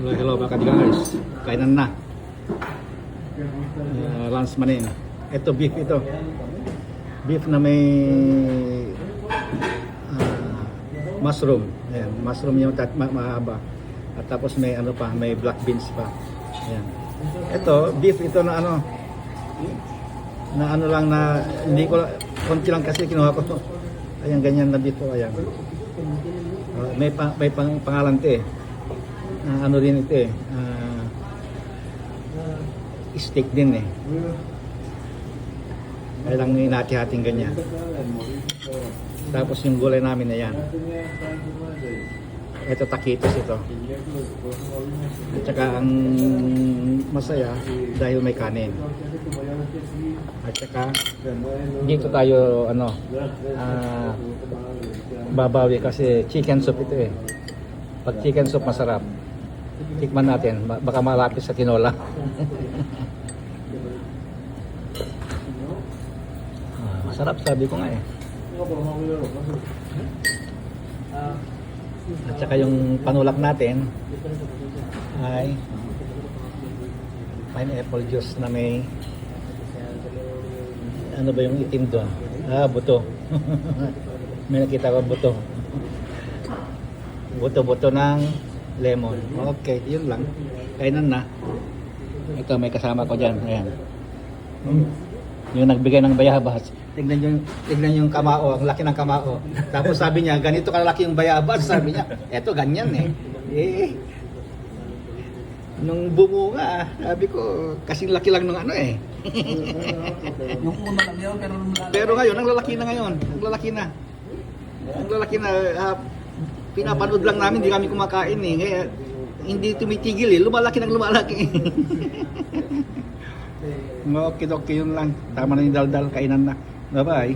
Hello mga guys, kainan na. Lunch manin. Ito beef ito. Beef na may mushroom. Ayan, mushroom yung mahaba. At tapos may ano pa, may black beans pa. Ayan. Ito, beef ito na ano. Na ano lang na hindi ko konti lang kasi kinuha ko. Ayan ganyan na dito, ayan. May pangalan 'to eh. Ano din ito eh. Steak din eh. Kaya lang inati-hating ganyan. Tapos yung gulay namin na yan. Ito taquitos ito. At saka ang masaya dahil may kanin. At saka dito tayo ano babawi kasi chicken soup ito eh. Pag chicken soup masarap. Tikman natin, baka malapit sa tinola. Masarap sabi ko nga eh. At saka yung panulak natin ay pineapple juice na may ano ba yung itim doon? Buto. May nakita ko buto. Buto-buto ng lemon. Okay, yun lang. Kainan na. Ito may kasama ko dyan. Ayan. Yung nagbigay ng bayabas. Tignan yung kamao, ang laki ng kamao. Tapos sabi niya, ganito kalaki yung bayabas. Sabi niya, eto ganyan eh. Nung bumunga, sabi ko, kasing laki lang ng ano eh. Yung una lang yun, pero ngayon, ang lalaki na ngayon. Ang lalaki na. Pinapanood lang namin, hindi kami kumakain eh. Kaya hindi tumitigil eh. Lumalaki ng lumalaki. Okay, yun lang. Tama na yung daldal, kainan na. Bye-bye.